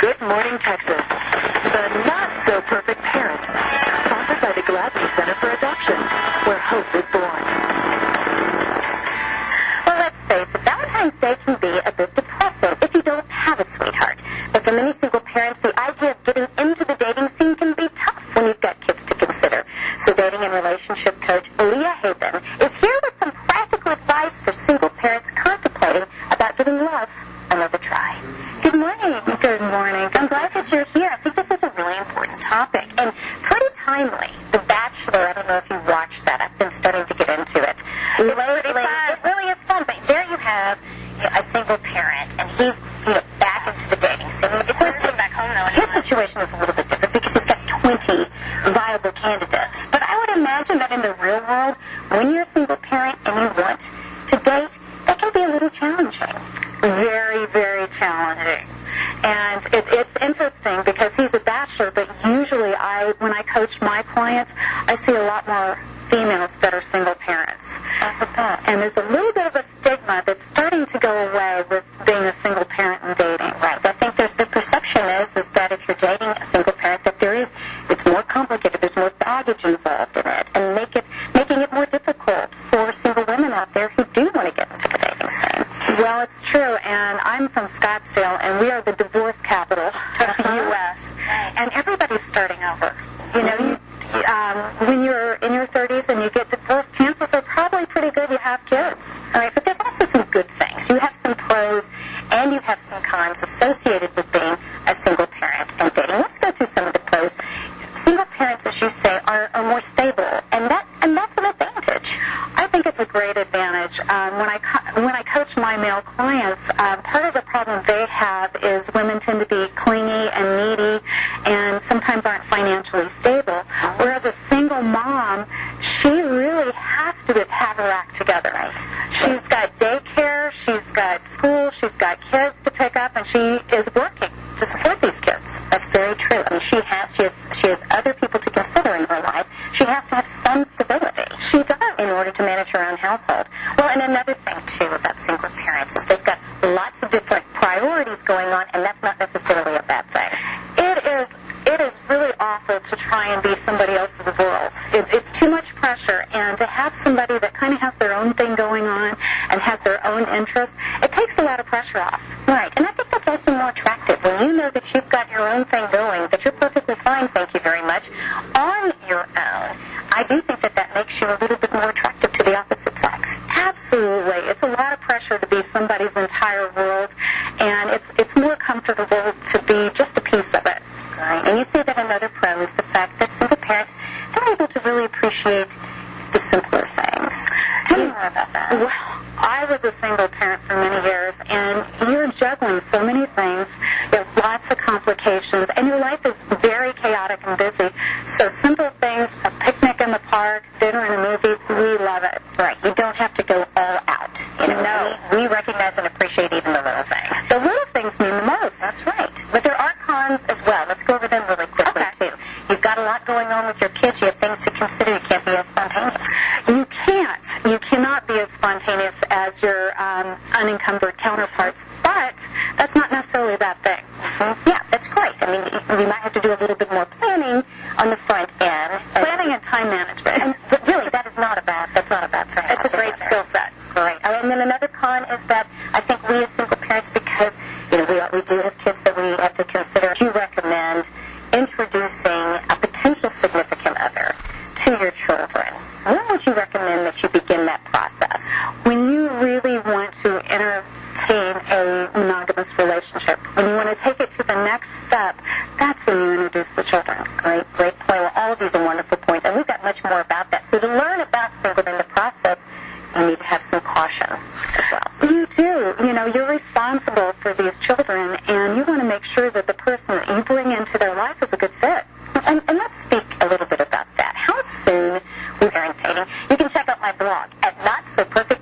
Good Morning Texas, the not-so-perfect parent, sponsored by the Gladney Center for Adoption, where hope is born. Well, let's face it, Valentine's Day can be a bit depressing if you don't have a sweetheart. But for many single parents, the idea of getting into the dating scene can be tough when you've got kids to consider. So dating and relationship coach Lea Haben is here with some practical advice for single parents contemplating about giving love another try. Good morning. Good morning. I'm glad that you're here. I think this is a really important topic and pretty timely. The Bachelor, I don't know if you watched that. I've been starting to get into it. Lately, it really is fun. But there you have a single parent, and he's back into the dating scene. It's him back home though. His situation is a little bit different because he's got 20 viable candidates. But I would imagine that in the real world, when you're a single parent and you want to date, that can be a little challenging. Very, very challenging. And it's interesting because he's a bachelor, but usually when I coach my clients, I see a lot more females that are single parents. And there's a little bit of a stigma that's starting to go away with being a single parent and dating. Right. I think the perception is that if you're dating a single parent, that it's more complicated. There's more baggage involved in it, and making it more difficult for single women out there who do want to get into the dating scene. Well, it's true, and I'm from Scottsdale, and we are the divorce capital of the U.S., and everybody's starting over. When you're in your 30s and you get divorced, chances are probably pretty good you have kids. All right, but there's also some good things. You have some pros and you have some cons associated with being a single parent and dating. Let's go through some of the pros. Single parents, as you say, are more stable, and that's an advantage. I think it's a great advantage. When I coach my male clients, part of the problem they have is women tend to be clingy and needy and sometimes aren't financially stable. Whereas a single mom, she really has to have her act together. Right. She's got daycare, she's got school, she's got kids to pick up, and she is working to support these kids. That's very true. I mean, she has other people to consider in her life. She has to have some stability. She does. In order to manage her own household. Well, and another thing, too, about single parents is they've got lots of different priorities going on, and that's not necessarily a bad thing. It is really awful to try and be somebody else's world. It's too much pressure, and to have somebody that kind of has their own thing going on and has their own interests, it takes a lot of pressure off. Right, and I think that's also more attractive when you know that you've got your own thing going, that you're perfectly fine, thank you very much, on your own. I do think that makes you a little bit more attractive to the opposite sex. Absolutely. It's a lot of pressure to be somebody's entire world, and it's more comfortable to be just a piece of it. Right. And you say that another pro is the fact that single parents, they're able to really appreciate the simpler things. Tell me more about that. Well, I was a single parent for many years, and you're juggling so many things. You have lots of complications, and your life is very chaotic and busy. So simple things, a picnic in the park, dinner and a movie, we love it. Right. You don't have to go all out. No. We recognize and appreciate even the little things. The little things mean the most. That's right. But there are cons as well. Let's go over them really quickly, too. You've got a lot going on with your kids. You have things to consider. You can't be as spontaneous. You can't. You cannot be as spontaneous as your unencumbered counterparts, but that's not necessarily a bad thing. Mm-hmm. Yeah, that's great. I mean, you might have to do a little bit more planning on the front end. Planning and time management. But really, that's not a bad thing. It's a great skill set. Great. And then another con is that I think we as single parents, because we do have kids that we have to consider, do you recommend introducing a potential significant other to your children? When would you recommend that you begin that process? When you really want to entertain a monogamous relationship, when you want to take it to the next step, that's when you introduce the children. Great point. Well, all of these are wonderful points, and we've got much more about that. So to learn about singlehood in the process, you need to have some caution as well. You do. You're responsible for these children, and you want to make sure that the person that you bring into their life is a good fit. And let's speak a little bit about that. How soon we're dating? You can check out my blog at notsopperfect